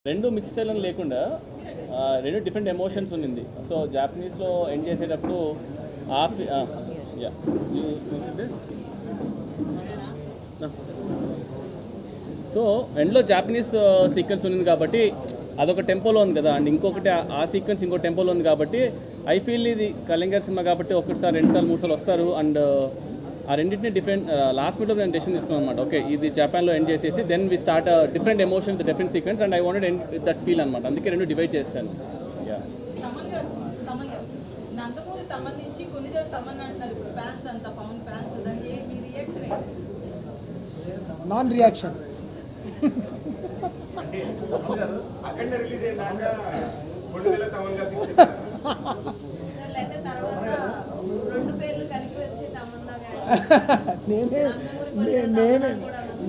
రెండు mix style లేకుండా రెండు డిఫరెంట్ ఎమోషన్స్ ఉంది. సో జాపనీస్లో ఎండ్ చేసేటప్పుడు సో ఎండ్లో జాపనీస్ సీక్వెన్స్ ఉంది కాబట్టి అదొక టెంపోలో ఉంది కదా, అండ్ ఇంకొకటి ఆ సీక్వెన్స్ ఇంకో టెంపోలో ఉంది కాబట్టి ఐ ఫీల్ ఇది కళింగర్ సినిమా కాబట్టి ఒకటిసారి 2 సార్లు 3 సార్లు వస్తారు. అండ్ ఆ రెండింటిని డిఫరెంట్ లాస్ట్ మినిట్లో నేను డెసిషన్ తీసుకున్నాను అనమాట. ఓకే ఇది జపాన్లో ఎండ్ చేసేసి then we start different emotion with different sequence and I wanted end with that feel అనమాట. అందుకే రెండు డివైడ్ చేస్తాను. నాన్ రియాక్షన్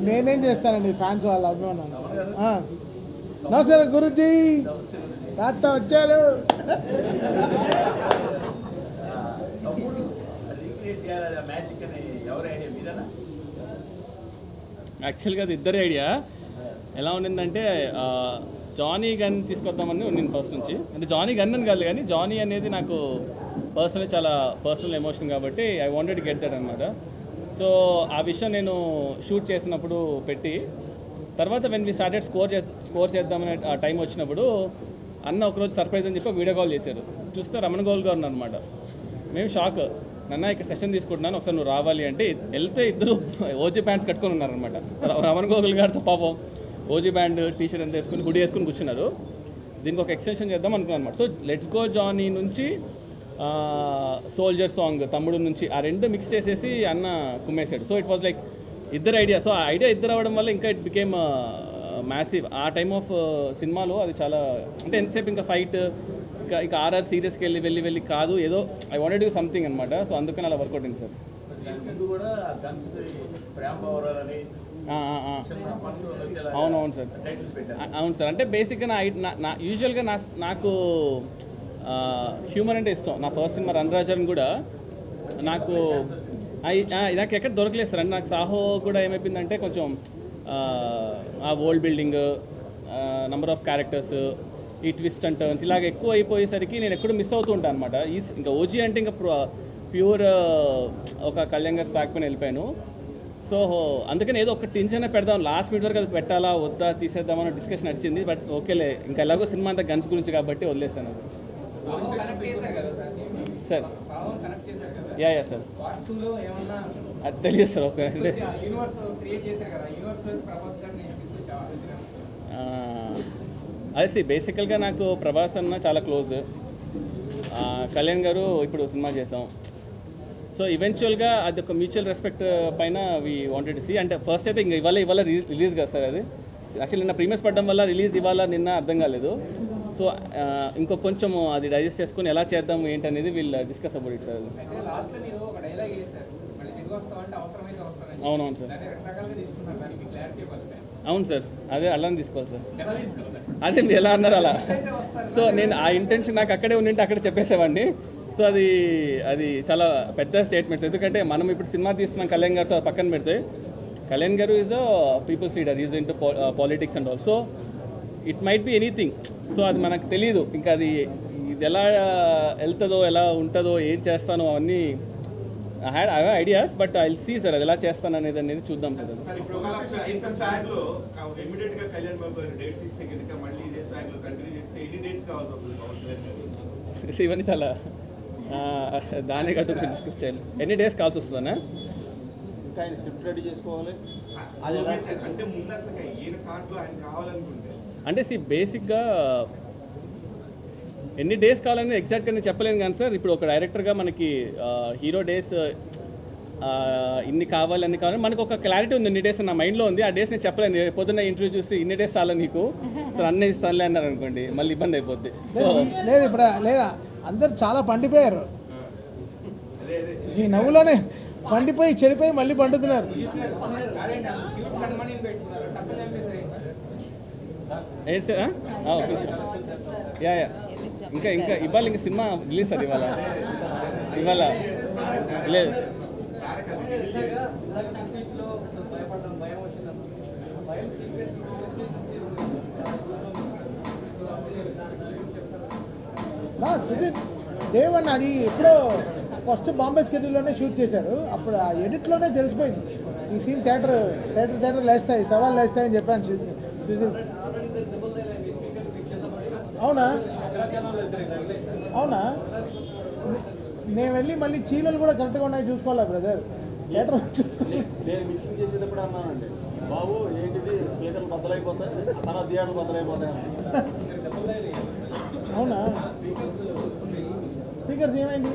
నేనేం చేస్తానండి ఫ్యాన్స్ వాళ్ళ అభిమానం. నమస్కారం గురుజీ, తాత వచ్చారు. యాక్చువల్గా అది ఇద్దరి ఐడియా. ఎలా ఉండిందంటే జానీ గన్ తీసుకొద్దామని నేను ఫస్ట్ నుంచి, అంటే జానీ గన్ అని కాదు కానీ జానీ అనేది నాకు పర్సనల్ చాలా పర్సనల్ ఎమోషన్ కాబట్టి ఐ వాంటెడ్ గెట్ దట్ అనమాట. సో ఆ విషయం నేను షూట్ చేసినప్పుడు పెట్టి తర్వాత వెన్ వి స్టార్టెడ్ స్కోర్ చేద్దామనే ఆ టైం వచ్చినప్పుడు అన్న ఒకరోజు సర్ప్రైజ్ అని చెప్పి వీడియో కాల్ చేశారు. చూస్తే రమణ గోల్ గారు ఉన్నారనమాట. మేము షాక్, నన్న ఇక్కడ సెషన్ తీసుకుంటున్నాను ఒకసారి నువ్వు రావాలి అంటే వెళ్తే ఇద్దరు ఓజీ ప్యాంట్స్ కట్టుకొని ఉన్నారనమాట. రమణ గోగుల్ గారితో పాపం ఓజీ బ్యాండ్ టీషర్ట్ అంతా వేసుకుని హుడీ వేసుకుని కూర్చున్నారు. దీనికి ఒక ఎక్స్టెన్షన్ చేద్దాం అనుకున్నాను అనమాట. సో లెట్స్ గో జానీ నుంచి సోల్జర్ సాంగ్ తమ్ముడు నుంచి ఆ రెండు మిక్స్ చేసేసి అన్న కుమ్మేశాడు. సో ఇట్ వాజ్ లైక్ ఇద్దరు ఐడియా. సో ఆ ఐడియా ఇద్దరు అవ్వడం వల్ల ఇంకా ఇట్ బికేమ్ మ్యాసివ్. ఆ టైమ్ ఆఫ్ సినిమాలో అది చాలా, అంటే ఎంతసేపు ఇంకా ఫైట్ ఇంకా ఆర్ఆర్ సీరియస్కి వెళ్ళి కాదు, ఏదో ఐ వాంటెడ్ టు సంథింగ్ అనమాట. సో అందుకని అలా వర్కౌట్ అయింది సార్. అవునవును సార్, అవును సార్. అంటే బేసిక్గా నా యూజువల్గా నాకు హ్యూమర్ అంటే ఇష్టం. నా ఫస్ట్ సినిమా రణరాజన్ కూడా నాకు ఎక్కడ దొరకలేదు సార్. అంటే నాకు సాహో కూడా ఏమైపోయిందంటే కొంచెం ఆ world building, number of characters, ఈ ట్విస్ట్ అండ్ టర్న్స్ ఇలాగ ఎక్కువ అయిపోయేసరికి నేను ఎక్కడో మిస్ అవుతూ ఉంటాను అనమాట. ఇంకా ఓజీ అంటే ఇంకా ప్యూర్ ఒక కళ్యాణ్ స్వాగ్ పైన వెళ్ళిపోయాను. సో అందుకని ఏదో ఒక టెన్షన్ పెడదాం, లాస్ట్ మినిట్ వరకు అది పెట్టాలా వద్దా తీసేద్దామని డిస్కషన్ నడిచింది. బట్ ఓకేలే, ఇంకా ఎలాగో సినిమా అంతా గన్స్ గురించి కాబట్టి వదిలేసాను అది. సార్ యా సార్ అది తెలియదు సార్. ఓకే అంటే అదే బేసికల్గా నాకు ప్రభాస్ అన్న చాలా క్లోజ్, కళ్యాణ్ గారు ఇప్పుడు సినిమా చేసాం. సో ఈవెన్చువల్గా అది ఒక మ్యూచువల్ రెస్పెక్ట్ పైన వీ వాంటెడ్ టు సీ. అంటే ఫస్ట్ అయితే ఇంకా ఇవాళ రిలీజ్ కదా సార్. అది యాక్చువల్లీ నిన్న ప్రీమియర్స్ పడడం వల్ల రిలీజ్ ఇవాళ నిన్న అర్థం కాలేదు. సో ఇంకో కొంచెం అది డైజెస్ట్ చేసుకుని ఎలా చేద్దాం ఏంటనేది వీళ్ళు డిస్కస్ అబౌట్ ఇట్ సార్. అవునవును సార్, అవును సార్, అదే అలానే తీసుకోవాలి సార్. అదే మీరు ఎలా అన్నారు అలా. సో నేను ఆ ఇంటెన్షన్ నాకు అక్కడే ఉండింటే అక్కడ చెప్పేసేవాడిని. సో అది చాలా పెద్ద స్టేట్మెంట్స్. ఎందుకంటే మనం ఇప్పుడు సినిమా తీస్తున్నాం కళ్యాణ్ గారితో పక్కన పెడితే, కళ్యాణ్ గారు is a peoples leader, is into politics and all. So it might be anything. So అది మనకు తెలియదు ఇంకా ఇది ఎలా వెళ్తుందో ఎలా ఉంటుందో ఏం చేస్తానో అవన్నీ I have ideas. But I will see sir అది ఎలా చేస్తాను అనేది చూద్దాం సార్. ఇవన్నీ చాలా దానే కాదు డిస్కస్ చేయాలి. ఎన్ని డేస్ కావాల్సి వస్తుందన్నా? అంటే బేసిక్గా ఎన్ని డేస్ కావాలని ఎగ్జాక్ట్గా నేను చెప్పలేను కానీ సార్, ఇప్పుడు ఒక డైరెక్టర్గా మనకి హీరో డేస్ ఇన్ని కావాలని మనకు ఒక క్లారిటీ ఉంది. ఇన్ని డేస్ నా మైండ్లో ఉంది. ఆ డేస్ నేను చెప్పలేను. పొద్దున్న ఇంటర్వ్యూ చూసి ఇన్ని డేస్ చాలా నీకు సార్ అన్నీ ఇస్తానులే అన్నారు అనుకోండి, మళ్ళీ ఇబ్బంది అయిపోద్ది. సో లేదు ఇప్పుడు లేదా అందరు చాలా పండిపోయారు. ఈ నవ్వులోనే పండిపోయి చెడిపోయి మళ్ళీ పండుతున్నారు. ఏ సార్ యా ఇంకా ఇవాళ ఇంకా సినిమా రిలీజ్ సార్. ఇవాళ లేదు సుజిత్ దేవన్ అది ఎప్పుడో ఫస్ట్ బాంబే స్కెడ్యూల్లోనే షూట్ చేశారు. అప్పుడు ఆ ఎడిట్లోనే తెలిసిపోయింది ఈ సీన్ థియేటర్ లేస్తాయి, సవాళ్ళు లేస్తాయని చెప్పాను సుజిత్. అవునా అవునా నేను వెళ్ళి మళ్ళీ చీలలు కూడా కరెక్ట్గా ఉన్నాయి చూసుకోవాలా బ్రదర్. థియేటర్ నేను మిక్సింగ్ చేసేటప్పుడు అన్నానండి, బాబు ఏంటిది స్పీకర్లు బద్దలైపోతాయి, తర్వాత థియేటర్లు బద్దలైపోతాయి. అవునా స్పీకర్స్ ఏమైంది?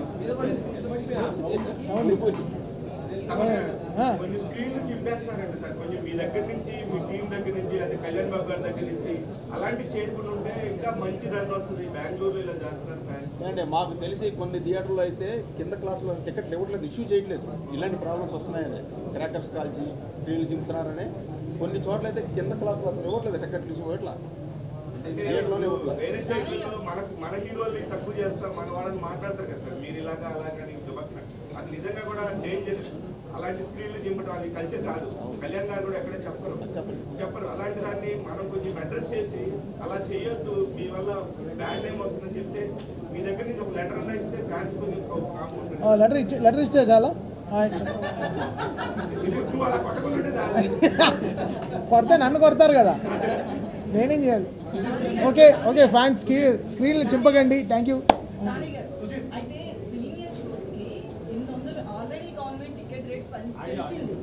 కొన్ని స్క్రీన్లు చింపేస్తున్నారండి సార్, కొంచెం మీ దగ్గర నుంచి, మీ టీం దగ్గర నుంచి, అదే కళ్యాణ్ బాబు గారి దగ్గర నుంచి అలాంటి చేయకుండా ఉంటే ఇంకా మంచి రన్ వస్తుంది. బెంగళూరులో ఇలా చేస్తున్నారు ఫ్యాన్స్. అంటే మాకు తెలిసి కొన్ని థియేటర్లో అయితే కింద క్లాసులో టికెట్లు ఇవ్వట్లేదు, ఇష్యూ చేయట్లేదు. ఇలాంటి ప్రాబ్లమ్స్ వస్తున్నాయని క్రాకర్స్ కాల్చి స్క్రీన్లు చింపుతున్నారని కొన్ని చోట్ల అయితే కింద క్లాసులో అసలు ఇవ్వట్లేదు, టికెట్లు ఇష్యూ ఇవ్వట్లా. వేరే స్టేట్లలో మన హీరోల్ని తక్కువ చేస్తాం, మన వాళ్ళని మాట్లాడతారు కదా సార్, మీరు ఇలాగా అలాగని. అది నిజంగా కూడా డేంజర్. అలాంటి స్క్రీన్లు చింపడం అది కల్చర్ కాదు. కళ్యాణ్ గారు కూడా ఎక్కడ చెప్పరు. అలాంటి దాన్ని మనం కొంచెం అడ్రస్ చేసి అలా చేయొద్దు, మీ వల్ల బ్యాడ్ నేమ్ వస్తుందని చెప్తే మీ దగ్గర నుంచి ఒక లెటర్ అన్నా ఇస్తే ఫ్యాన్స్ కొంచెం లెటర్ ఇస్తే చాలా నువ్వు అలా కొట్టకుంటే కొడితే నన్ను కొడతారు కదా, నేనేం చేయాలి? ఓకే ఓకే ఫ్యాన్స్కి స్క్రీన్లు చింపకండి. Thank you. అయితే ప్రీమియర్ షోస్కి 800 ఆల్రెడీ గవర్నమెంట్ టికెట్ రేట్ పెంచింది.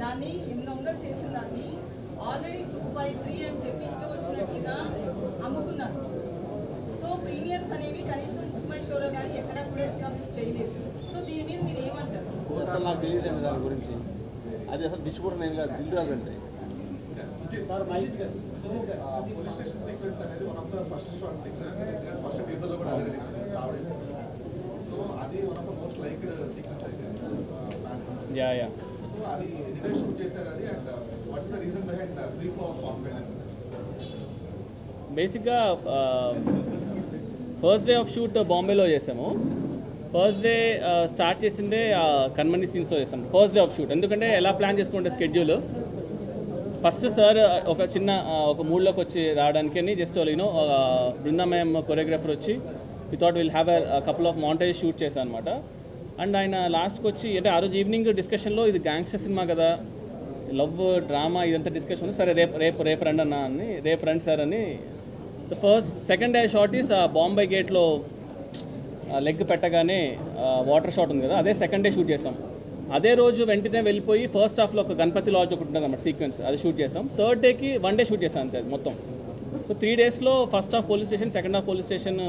దాన్ని 800 చేసిన దాన్ని ఆల్రెడీ 253 అని చెప్పి ఇష్టం వచ్చినట్టుగా అమ్ముకున్నారు. సో ప్రీమియర్స్ అనేవి కనీసం బుక్ మై షోలో కానీ ఎక్కడ కూడా ఎస్టాబ్లిష్ చేయలేదు. సో దీని మీద మీరు ఏమంటారు? అసలు నాకు తెలియదండి దాని గురించి. అది అసలు డిస్ట్రిబ్యూటర్ నేను కాదు, దిల్ రాజు అంటే. పోలీస్ స్టేషన్ సీక్వెన్స్ అనేది one of the first short sequence, first టీజర్లో కూడా రావడం. సో అది one of the most liked sequence అయితే సో అది నిన్న షూట్ చేశారు అది. And what is the reason behind free flow of confidence? బేసిక్గా ఫస్ట్ డే ఆఫ్ షూట్ బాంబేలో చేసాము. ఫస్ట్ డే స్టార్ట్ చేసిందే కన్మని సీన్స్లో చేసాం ఫస్ట్ డే ఆఫ్ షూట్. ఎందుకంటే ఎలా ప్లాన్ చేసుకుంటే స్కెడ్యూల్ ఫస్ట్ సార్ ఒక చిన్న ఒక మూడ్లోకి వచ్చి రావడానికి అని జస్ట్ యూనో బృందామయం కొరియోగ్రాఫర్ వచ్చి we thought will have a couple of montage shoot చేశాను అనమాట. అండ్ ఆయన లాస్ట్కి వచ్చి అంటే ఆ రోజు ఈవినింగ్ డిస్కషన్లో ఇది గ్యాంగ్స్టర్ సినిమా కదా, లవ్ డ్రామా ఇదంతా డిస్కషన్. సరే రేపు రండి అన్న అని, రేపు రండి సార్ అని. Second day shot is Bombay గేట్లో లెగ్ పెట్టగానే వాటర్ షాట్ ఉంది కదా, అదే సెకండ్ డే షూట్ చేస్తాం. అదే రోజు వెంటనే వెళ్ళిపోయి ఫస్ట్ హాఫ్లో ఒక గణపతి లాడ్జ్ ఒకటి ఉంటుంది అన్నమాట సీక్వెన్స్, అది షూట్ చేస్తాం. థర్డ్ డేకి 1 డే షూట్ చేస్తాం అంతే మొత్తం. సో 3 డేస్లో first half police station, second half police station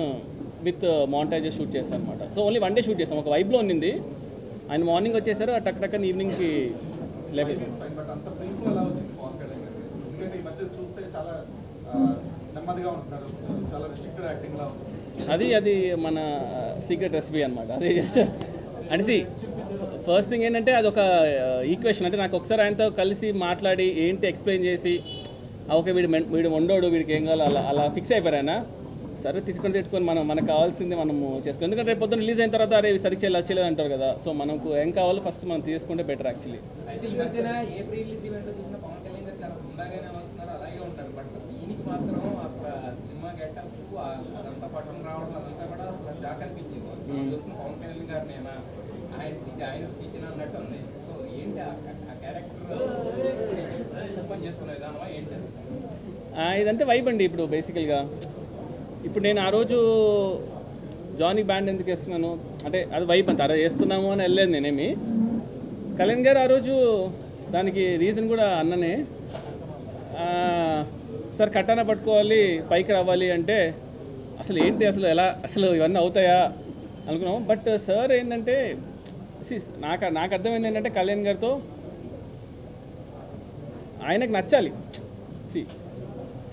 with montages shoot చేస్తాం అనమాట. సో ఓన్లీ 1 డే షూట్ చేస్తాం. ఒక వైబ్లో ఉన్నింది. ఆయన మార్నింగ్ వచ్చేసారు, టక్ టక్కని ఈవినింగ్కి లేపేసాం. బట్ అంత ఫ్రీ ఫ్లో ఎలా వచ్చింది పవన్ కళ్యాణ్ గారికి? ఎందుకంటే ఈ మధ్య చూస్తే చాలా నెమ్మదిగా ఉంటున్నారు, చాలా రిస్ట్రిక్టెడ్ యాక్టింగ్ లా ఉంది. అది మన సీక్రెట్ రెసిపీ అనమాట. అది జస్ట్ అంటే ఫస్ట్ థింగ్ ఏంటంటే అది ఒక ఈక్వేషన్. అంటే నాకు ఒకసారి ఆయనతో కలిసి మాట్లాడి ఏంటి ఎక్స్ప్లెయిన్ చేసి ఓకే వీడు వండోడు, వీడికి ఏం కావాలో అలా ఫిక్స్ అయిపోయారు ఆయన. సరే తిట్టుకొని మనకు కావాల్సింది మనము చేసుకోవాలి. ఎందుకంటే రేపు పొద్దున్న రిలీజ్ అయిన తర్వాత అరే సరిగ్గా వచ్చేలేదు అంటారు కదా. సో మనకు ఏం కావాలో ఫస్ట్ మనం తీసుకుంటే బెటర్ యాక్చువల్లీ. అయితే ఈ మధ్యన ఏ ప్రీ రిలీజ్ ఈవెంట్ చూసినా పవన్ కళ్యాణ్ గారు చాలా హుందాగానే వస్తున్నారు, అలాగే ఉంటారు. బట్ దీనికి మాత్రం అసలు సినిమా గెటప్ అదంతా పట్టణం రావడం అదంతా కూడా అసలు షాక్ అనిపించింది. చూసిన పవన్ కళ్యాణ్ గారు నేను ఆయన స్పీచ్ అన్నట్టు ఉంది. సో ఏంటి ఆ క్యారెక్టర్ ఓపెన్ చేసుకునే విధానమా ఏంటి? ఇదంటే వైబ్ అండి. ఇప్పుడు బేసికల్గా ఇప్పుడు నేను ఆ రోజు జానీ బ్యాండ్ ఎందుకు వేసుకున్నాను అంటే అది వైబ్ అంత అరే వేసుకున్నాము అని వెళ్ళలేదు నేనేమి. కళ్యాణ్ గారు ఆ రోజు దానికి రీజన్ కూడా అన్ననే, సార్ కట్టాన పట్టుకోవాలి పైకి రావాలి అంటే అసలు ఏంటి అసలు ఇవన్నీ అవుతాయా అనుకున్నాం. బట్ సార్ ఏంటంటే నాకు అర్థమైంది ఏంటంటే కళ్యాణ్ గారితో ఆయనకు నచ్చాలి.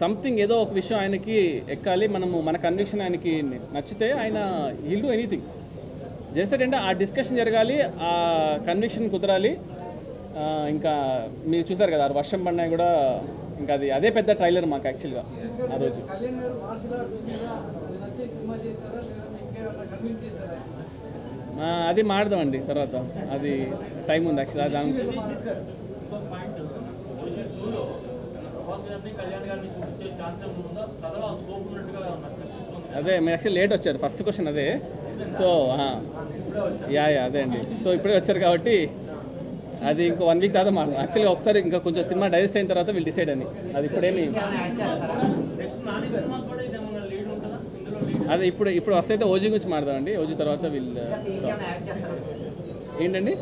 సంథింగ్ ఏదో ఒక విషయం ఆయనకి ఎక్కాలి, మన కన్విక్షన్ ఆయనకి నచ్చితే ఆయన విల్ డూ ఎనీథింగ్. చేస్తాడంటే ఆ డిస్కషన్ జరగాలి, ఆ కన్విక్షన్ కుదరాలి. ఇంకా మీరు చూసారు కదా వర్షం పడినా కూడా ఇంకా అదే పెద్ద ట్రైలర్ మాకు యాక్చువల్గా ఆ రోజు. అది మాడదామండి తర్వాత, అది టైం ఉంది యాక్చువల్గా దాని గురించి. కళ్యాణ్ గారిని చూపించే ఛాన్స్ ఉందా? కథలో స్కోప్ ఉన్నట్టుగా నాకు తెలుస్తుంది. అదే మీరు యాక్చువల్లీ లేట్ వచ్చారు, ఫస్ట్ క్వశ్చన్ అదే. సో యా అదే అండి. సో ఇప్పుడే వచ్చారు కాబట్టి అది ఇంకో 1 వీక్ తర్వాత యాక్చువల్గా ఒకసారి ఇంకా కొంచెం సినిమా డైజెస్ట్ అయిన తర్వాత వీళ్ళు డిసైడ్ అని. అది ఇప్పుడేమి అదే ఇప్పుడు వస్తే అయితే ఓజీ గురించి మాట్లాడదామండి. ఓజీ తర్వాత వీళ్ళు ఏంటండి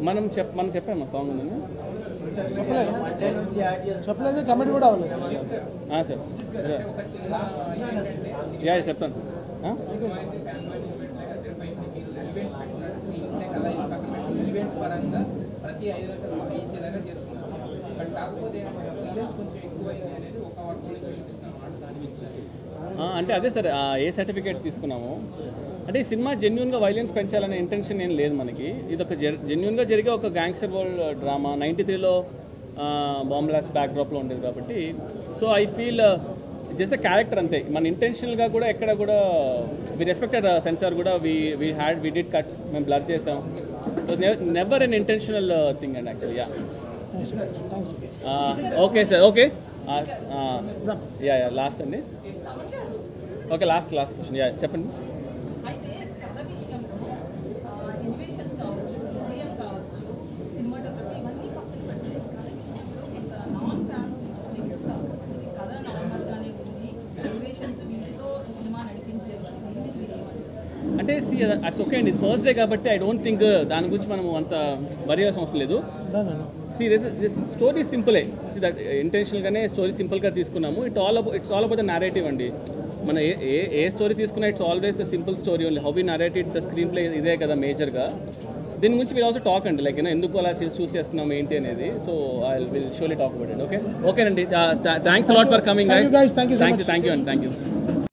మనం చెప్పాము సాంగ్ ఉందని చెప్పలేదు, కమెంట్ కూడా అవ్వలేదు సార్. యా చెప్తాను సార్. ఈవెంట్స్ పరంగా ప్రతి 5 నిమిషాలు ఇచ్చేలాగా చేసుకున్నారు. బట్ కాకపోతే కొంచెం ఎక్కువైంది అనేది ఒక వర్గం నుంచి చూపిస్తాం దాని గురించి. అంటే అదే సార్, ఏ సర్టిఫికేట్ తీసుకున్నాము అంటే ఈ సినిమా జెన్యున్గా వైలెన్స్ పెంచాలనే ఇంటెన్షన్ ఏం లేదు మనకి. ఇది ఒక జెన్యున్గా జరిగే ఒక గ్యాంగ్స్టర్ వరల్డ్ డ్రామా. 93లో బాంబ్ బ్లాస్ట్ బ్యాక్డ్రాప్లో ఉండేది కాబట్టి. So I feel just character అంతే. మన ఇంటెన్షనల్గా కూడా ఎక్కడ కూడా వి రెస్పెక్టెడ్ సెన్సార్ కూడా వి డిడ్ కట్స్, మేము బ్లర్ చేసాం. Never an intentional thing and actually. Okay sir, okay yeah last అండి. ఓకే లాస్ట్ క్వశ్చన్ చెప్పండి. అయితే కథ విషయంలో ఇన్వేషన్స్ కావచ్చు, విజయం కావచ్చు, సినిమాటోగ్రఫీ ఇవన్నీ పక్కన పెడితే కథ విషయంలో కొంత నాన్ ఫ్యాన్స్ వస్తుంది. కథ నార్మల్గానే ఉంది, ఇన్వేషన్స్ వీటితో సినిమా నడిపించేది. అంటే అట్స్ ఓకే అండి, ఫస్ట్ డే కాబట్టి ఐ డోంట్ థింక్ దాని గురించి మనం అంత వరి అవ్వాల్సిన అవసరం లేదు. దిస్ స్టోరీ సింపులే. దట్ ఇంటెన్షనల్గానే స్టోరీ సింపుల్గా తీసుకున్నాము. It's all about the narrative అండి. మన ఏ స్టోరీ తీసుకున్నా it's always the simple story only. How we narrated the screenplay ఇదే కదా మేజర్గా. దీని గురించి మీరు ఆల్సో టాక్ అండి, లైక్ ఎందుకు అలా చూస్ చేసుకున్నాము ఏంటి అనేది. So I will solely talk about it. ఓకేనండి, thanks a lot for coming guys. Thank you అండి, థ్యాంక్ యూ.